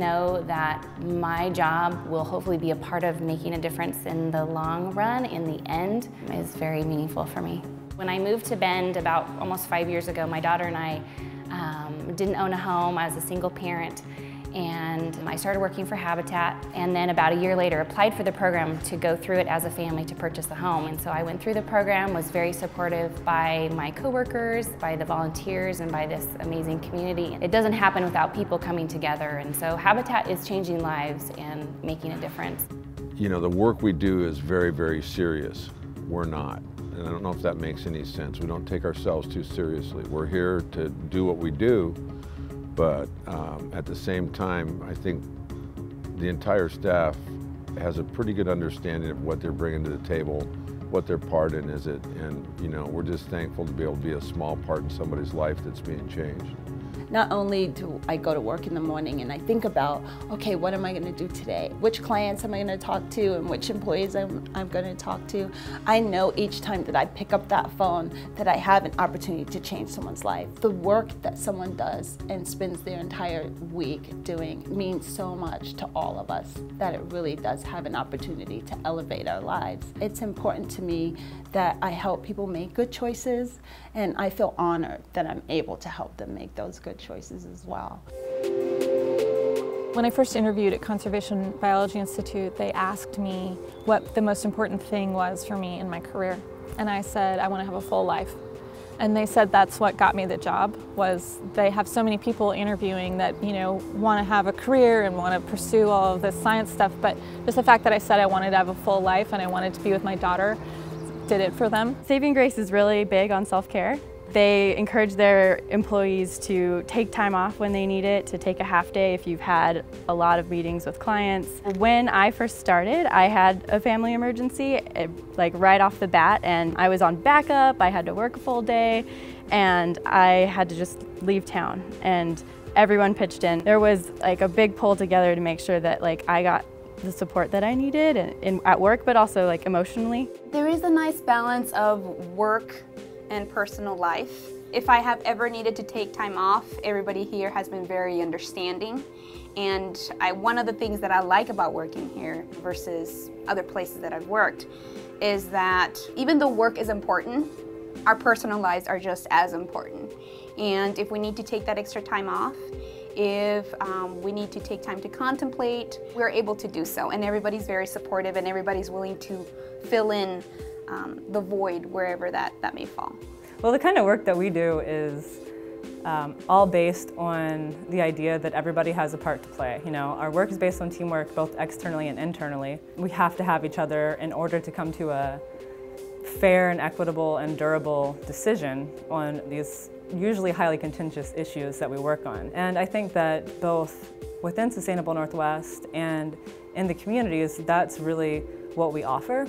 know that my job will hopefully be a part of making a difference in the long run, in the end, is very meaningful for me. When I moved to Bend about almost 5 years ago, my daughter and I didn't own a home. I was a single parent, and I started working for Habitat, and then about a year later applied for the program to go through it as a family to purchase a home. And so I went through the program, was very supportive by my coworkers, by the volunteers, and by this amazing community. It doesn't happen without people coming together, and so Habitat is changing lives and making a difference. You know, the work we do is very, very serious. We're not. And I don't know if that makes any sense. We don't take ourselves too seriously. We're here to do what we do, but at the same time, I think the entire staff has a pretty good understanding of what they're bringing to the table, what their part in is it, and you know, we're just thankful to be able to be a small part in somebody's life that's being changed. Not only do I go to work in the morning and I think about, okay, what am I going to do today? Which clients am I going to talk to and which employees I'm going to talk to? I know each time that I pick up that phone that I have an opportunity to change someone's life. The work that someone does and spends their entire week doing means so much to all of us that it really does have an opportunity to elevate our lives. It's important to me that I help people make good choices, and I feel honored that I'm able to help them make those good choices as well. When I first interviewed at Conservation Biology Institute, they asked me what the most important thing was for me in my career. And I said, I want to have a full life. And they said that's what got me the job, was they have so many people interviewing that, you know, want to have a career and want to pursue all of this science stuff, but just the fact that I said I wanted to have a full life and I wanted to be with my daughter did it for them. Saving Grace is really big on self-care. They encourage their employees to take time off when they need it, to take a half day if you've had a lot of meetings with clients. When I first started, I had a family emergency, like right off the bat, and I was on backup, I had to work a full day, and I had to just leave town, and everyone pitched in. There was like a big pull together to make sure that like I got the support that I needed at work, but also like emotionally. There is a nice balance of work and personal life. If I have ever needed to take time off, everybody here has been very understanding. And one of the things that I like about working here versus other places that I've worked is that even though work is important, our personal lives are just as important. And if we need to take that extra time off, if we need to take time to contemplate, we're able to do so. And everybody's very supportive and everybody's willing to fill in the void wherever that may fall. Well, the kind of work that we do is all based on the idea that everybody has a part to play. You know, our work is based on teamwork, both externally and internally. We have to have each other in order to come to a fair and equitable and durable decision on these usually highly contentious issues that we work on. And I think that both within Sustainable Northwest and in the communities, that's really what we offer,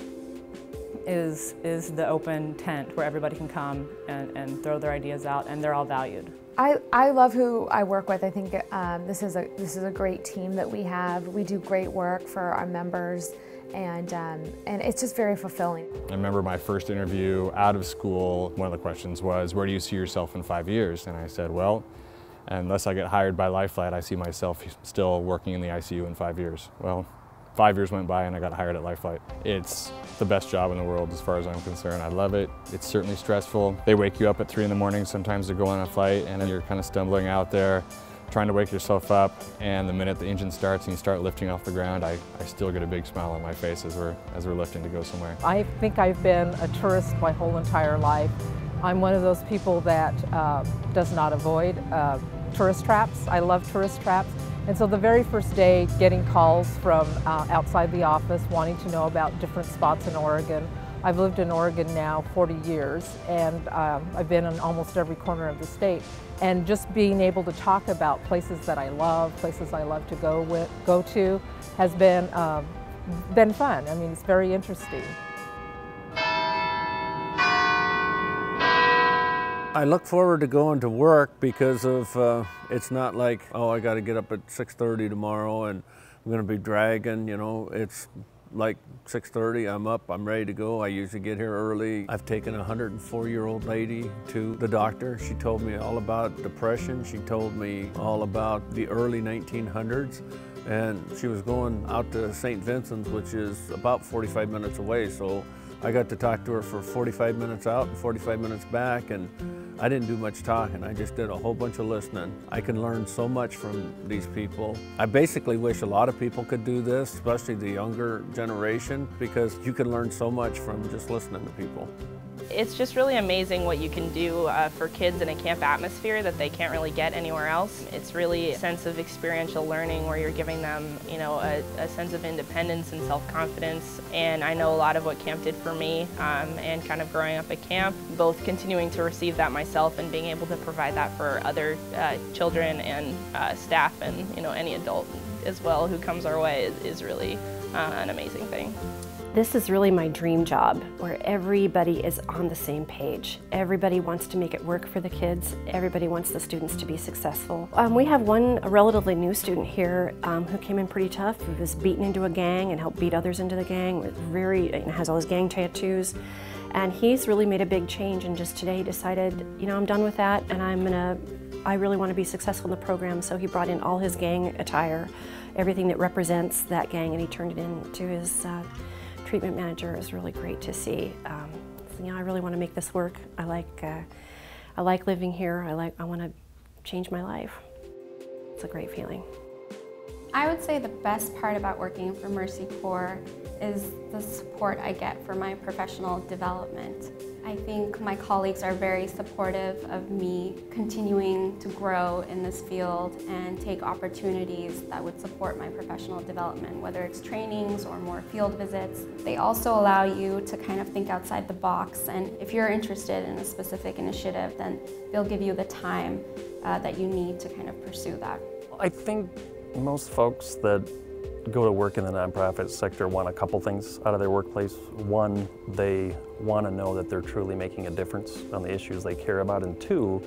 is the open tent where everybody can come and throw their ideas out, and they're all valued. I love who I work with. I think this is a great team that we have. We do great work for our members, and it's just very fulfilling. I remember my first interview out of school, one of the questions was, where do you see yourself in 5 years? And I said, well, unless I get hired by LifeFlight, I see myself still working in the ICU in 5 years. Well, 5 years went by and I got hired at LifeFlight. It's the best job in the world as far as I'm concerned. I love it. It's certainly stressful. They wake you up at 3 in the morning sometimes to go on a flight, and then you're kind of stumbling out there, trying to wake yourself up, and the minute the engine starts and you start lifting off the ground, I still get a big smile on my face as we're lifting to go somewhere. I think I've been a tourist my whole entire life. I'm one of those people that does not avoid tourist traps. I love tourist traps. And so the very first day, getting calls from outside the office wanting to know about different spots in Oregon. I've lived in Oregon now 40 years, and I've been in almost every corner of the state. And just being able to talk about places that I love, places I love to go to, has been fun. I mean, it's very interesting. I look forward to going to work because of it's not like, oh, I got to get up at 6:30 tomorrow and I'm going to be dragging. You know, it's like 6:30, I'm up, I'm ready to go. I usually get here early. I've taken a 104-year-old lady to the doctor. She told me all about depression. She told me all about the early 1900s. And she was going out to St. Vincent's, which is about 45 minutes away. So I got to talk to her for 45 minutes out and 45 minutes back, and I didn't do much talking. I just did a whole bunch of listening. I can learn so much from these people. I basically wish a lot of people could do this, especially the younger generation, because you can learn so much from just listening to people. It's just really amazing what you can do for kids in a camp atmosphere that they can't really get anywhere else. It's really a sense of experiential learning where you're giving them, you know, a sense of independence and self-confidence. And I know a lot of what camp did for me and kind of growing up at camp, both continuing to receive that myself and being able to provide that for other children and staff and, you know, any adult as well who comes our way is really an amazing thing. This is really my dream job, where everybody is on the same page. Everybody wants to make it work for the kids. Everybody wants the students to be successful. We have a relatively new student here who came in pretty tough. He was beaten into a gang and helped beat others into the gang. Has all his gang tattoos. And he's really made a big change, and just today he decided, you know, I'm done with that and I really want to be successful in the program. So he brought in all his gang attire, everything that represents that gang, and he turned it into his treatment manager. It was really great to see. So, you know, I really want to make this work. I like living here. I want to change my life. It's a great feeling. I would say the best part about working for Mercy Corps is the support I get for my professional development. I think my colleagues are very supportive of me continuing to grow in this field and take opportunities that would support my professional development, whether it's trainings or more field visits. They also allow you to kind of think outside the box, and if you're interested in a specific initiative, then they'll give you the time that you need to kind of pursue that. I think most folks that go to work in the nonprofit sector want a couple things out of their workplace. One, they want to know that they're truly making a difference on the issues they care about. And two,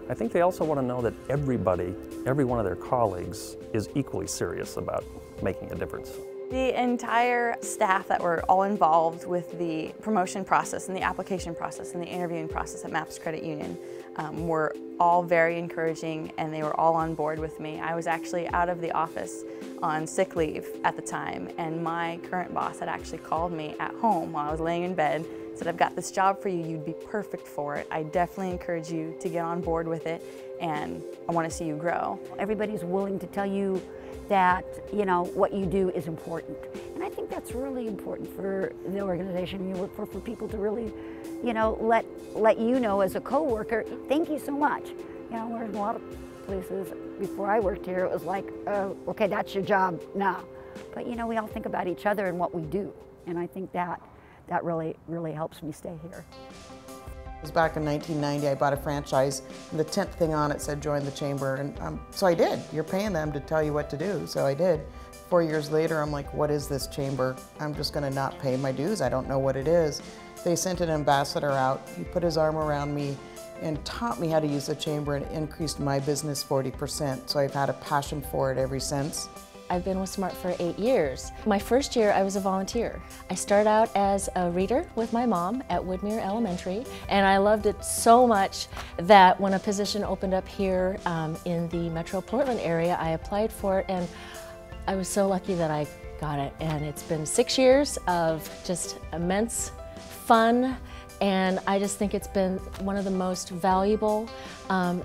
I think they also want to know that every one of their colleagues is equally serious about making a difference. The entire staff that were all involved with the promotion process and the application process and the interviewing process at MAPS Credit Union were all very encouraging, and they were all on board with me. I was actually out of the office on sick leave at the time, and my current boss had actually called me at home while I was laying in bed, said, "I've got this job for you, you'd be perfect for it. I definitely encourage you to get on board with it, and I want to see you grow." Everybody's willing to tell you that, you know, what you do is important. And I think that's really important for the organization you work for people to really, you know, let you know as a coworker, thank you so much. You know, whereas a lot of places before I worked here, it was like, oh, okay, that's your job now. But you know, we all think about each other and what we do. And I think that really, really helps me stay here. It was back in 1990, I bought a franchise, and the 10th thing on it said join the chamber, and so I did. You're paying them to tell you what to do, so I did. 4 years later, I'm like, what is this chamber? I'm just gonna not pay my dues, I don't know what it is. They sent an ambassador out, he put his arm around me and taught me how to use the chamber, and increased my business 40%, so I've had a passion for it ever since. I've been with SMART for 8 years. My first year, I was a volunteer. I started out as a reader with my mom at Woodmere Elementary, and I loved it so much that when a position opened up here in the Metro Portland area, I applied for it, and I was so lucky that I got it. And it's been 6 years of just immense fun, and I just think it's been one of the most valuable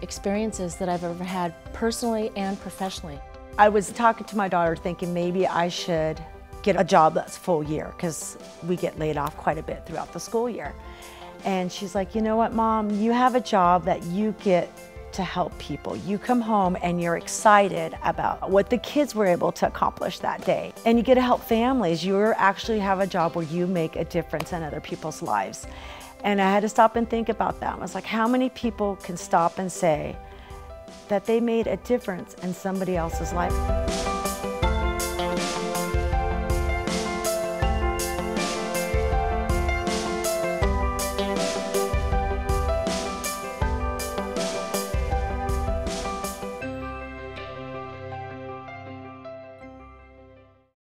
experiences that I've ever had personally and professionally. I was talking to my daughter thinking maybe I should get a job that's full year, because we get laid off quite a bit throughout the school year. And she's like, you know what, Mom, you have a job that you get to help people. You come home and you're excited about what the kids were able to accomplish that day. And you get to help families. You actually have a job where you make a difference in other people's lives. And I had to stop and think about that. I was like, how many people can stop and say that they made a difference in somebody else's life?